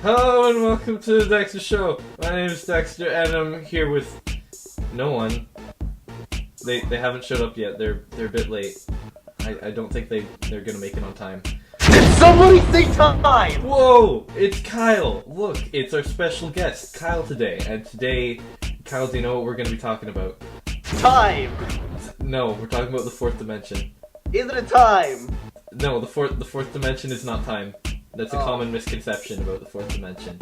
Hello and welcome to the Dexter Show. My name is Dexter and I'm here with no one. They haven't showed up yet. They're a bit late. I don't think they're gonna make it on time. Did somebody say time? Whoa! It's Kyle! Look, it's our special guest, Kyle, today. And today, Kyle, do you know what we're gonna be talking about? Time! No, we're talking about the fourth dimension. Is it a time? No, the fourth dimension is not time. That's a common misconception about the fourth dimension.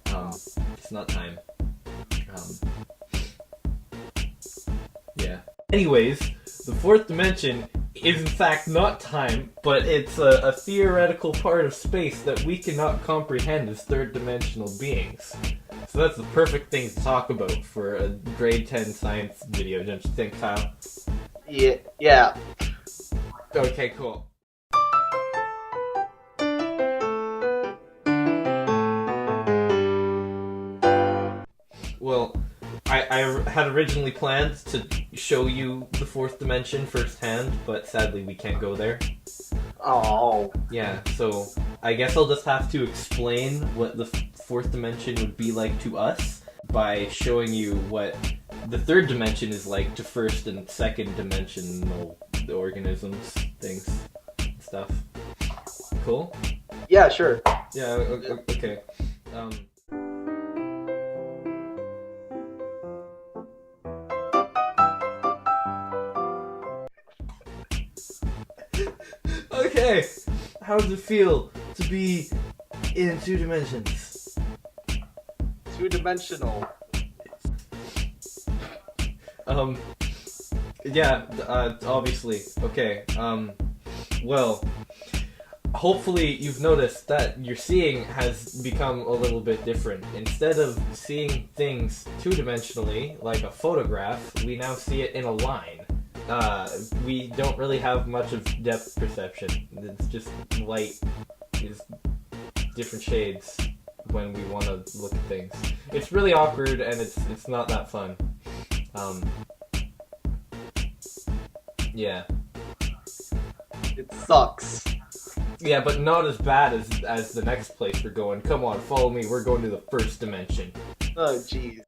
It's not time. Yeah. Anyways, the fourth dimension is in fact not time, but it's a theoretical part of space that we cannot comprehend as third-dimensional beings. So that's the perfect thing to talk about for a grade 10 science video, don't you think, Kyle? Yeah. Okay, cool. Well, I had originally planned to show you the fourth dimension firsthand, but sadly we can't go there. Oh. Yeah, so I guess I'll just have to explain what the fourth dimension would be like to us by showing you what the third dimension is like to first and second dimensional organisms, things, stuff. Cool? Yeah, sure. Yeah, okay. Okay, how does it feel to be in two dimensions? Two-dimensional. Yeah, obviously. Okay, well, hopefully you've noticed that your seeing has become a little bit different. Instead of seeing things two-dimensionally, like a photograph, we now see it in a line. We don't really have much of depth perception. It's just light is different shades when we want to look at things. It's really awkward and it's not that fun. Yeah. It sucks. Yeah, but not as bad as the next place we're going. Come on, follow me. We're going to the first dimension. Oh, jeez.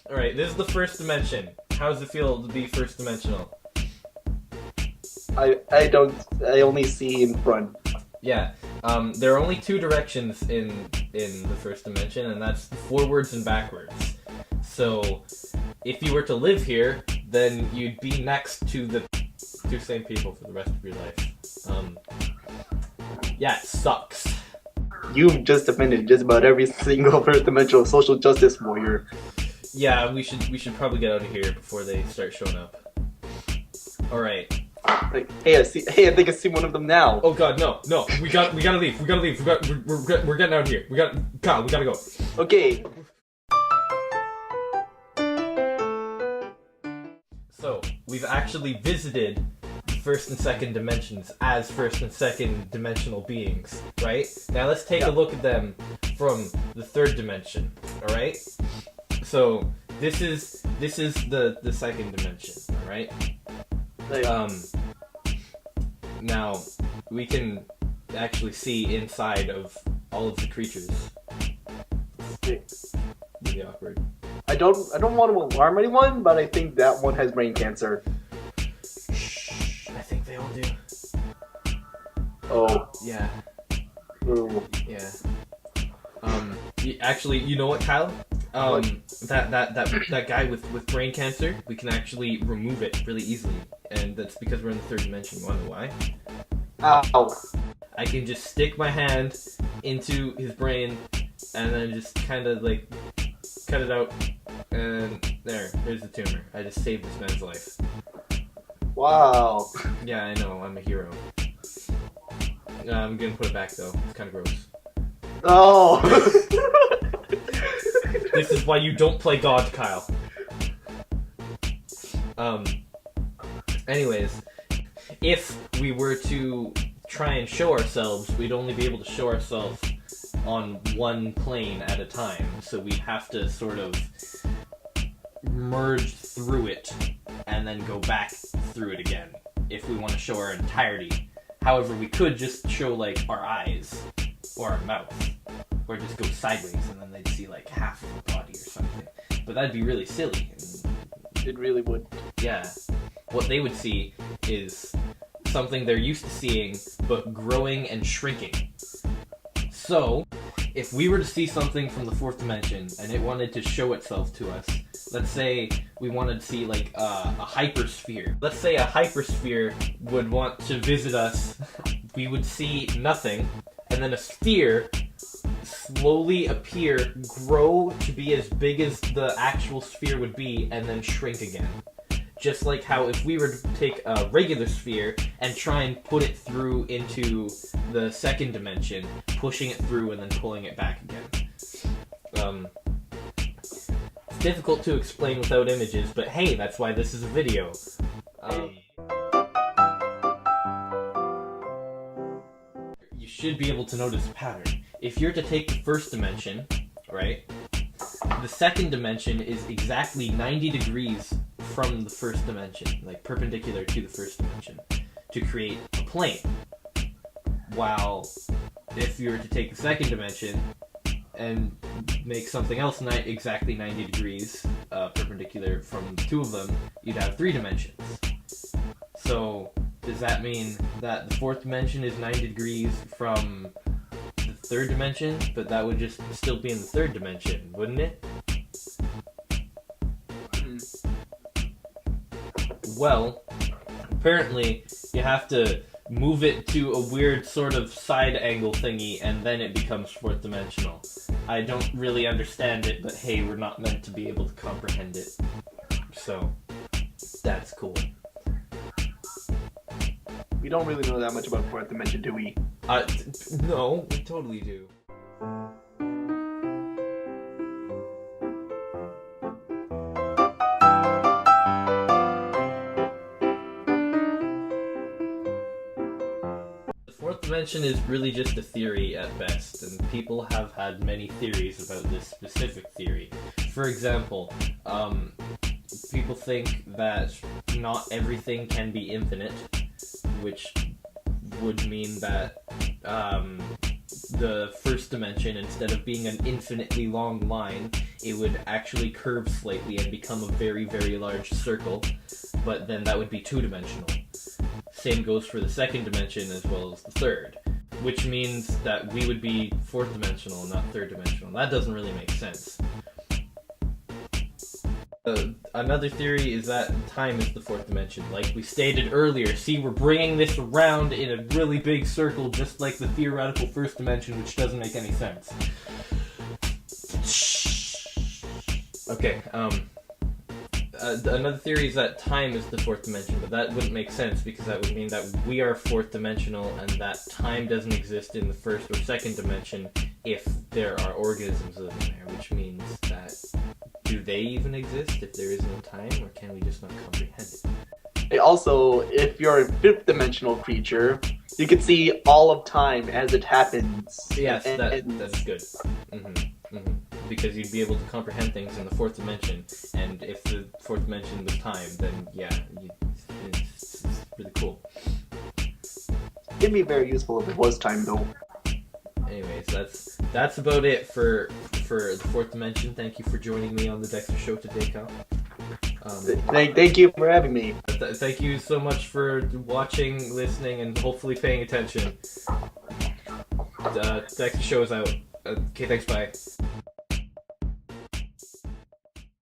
Alright, this is the first dimension. How does it feel to be first dimensional? I only see in front. Yeah, there are only two directions in the first dimension, and that's forwards and backwards. So, if you were to live here, then you'd be next to the two same people for the rest of your life. Yeah, it sucks. You've just offended just about every single first-dimensional social justice warrior. Yeah, we should probably get out of here before they start showing up. Alright. Hey, I think I see one of them now. Oh god, no, we gotta leave, we're getting out of here. Kyle, we gotta go. Okay. So, we've actually visited the first and second dimensions as first and second dimensional beings, right? Now let's take a look at them from the third dimension, alright? So, this is the second dimension, alright? Now, we can actually see inside of all of the creatures. It's really awkward. I don't want to alarm anyone, but I think that one has brain cancer. Shh, I think they all do. Oh. Yeah. Ooh. Yeah. Actually, you know what, Kyle? That guy with brain cancer, we can actually remove it really easily, and that's because we're in the third dimension. You wanna know why? Ow. I can just stick my hand into his brain, and then just kind of like cut it out, and there's the tumor. I just saved this man's life. Wow. Yeah, I know, I'm a hero. I'm gonna put it back though. It's kind of gross. Oh. This is why you don't play God, Kyle. Anyways, if we were to try and show ourselves, we'd only be able to show ourselves on one plane at a time. So we'd have to sort of merge through it and then go back through it again if we want to show our entirety. However, we could just show, like, our eyes or a mouth, or just go sideways and then they'd see like half of the body or something. But that'd be really silly. It really would. Yeah. What they would see is something they're used to seeing, but growing and shrinking. So, if we were to see something from the fourth dimension and it wanted to show itself to us, let's say we wanted to see like a hypersphere. Let's say a hypersphere would want to visit us. We would see nothing, and then a sphere slowly appear, grow to be as big as the actual sphere would be, and then shrink again. Just like how if we were to take a regular sphere and try and put it through into the second dimension, pushing it through and then pulling it back again. It's difficult to explain without images, but hey, that's why this is a video. You should be able to notice a pattern. If you're to take the first dimension, right, the second dimension is exactly 90 degrees from the first dimension, like perpendicular to the first dimension, to create a plane. While if you were to take the second dimension and make something else exactly 90 degrees perpendicular from the two of them, you'd have 3 dimensions. So does that mean that the fourth dimension is 90 degrees from the third dimension? But that would just still be in the third dimension, wouldn't it? Well, apparently you have to move it to a weird sort of side angle thingy and then it becomes fourth dimensional. I don't really understand it, but hey, we're not meant to be able to comprehend it. So, that's cool. We don't really know that much about fourth dimension, do we? No, we totally do. Fourth dimension is really just a theory at best, and people have had many theories about this specific theory. For example, people think that not everything can be infinite, which would mean that the first dimension, instead of being an infinitely long line, it would actually curve slightly and become a very, very large circle, but then that would be two-dimensional. Same goes for the second dimension as well as the third, which means that we would be fourth dimensional, not third dimensional. That doesn't really make sense. Another theory is that time is the fourth dimension, like we stated earlier. See, we're bringing this around in a really big circle, just like the theoretical first dimension, which doesn't make any sense. Okay, another theory is that time is the fourth dimension, but that wouldn't make sense because that would mean that we are fourth dimensional and that time doesn't exist in the first or second dimension if there are organisms living there, which means that do they even exist if there is no time, or can we just not comprehend it? Also, if you're a fifth dimensional creature, you can see all of time as it happens. Yes, that's good. Because you'd be able to comprehend things in the fourth dimension, and if the fourth dimension was time, then yeah, it's really cool. It'd be very useful if it was time, though. Anyways, that's about it for the fourth dimension. Thank you for joining me on the Dexter Show today, Kyle. Thank you for having me. Thank you so much for watching, listening, and hopefully paying attention. Dexter Show is out. Okay, thanks, bye.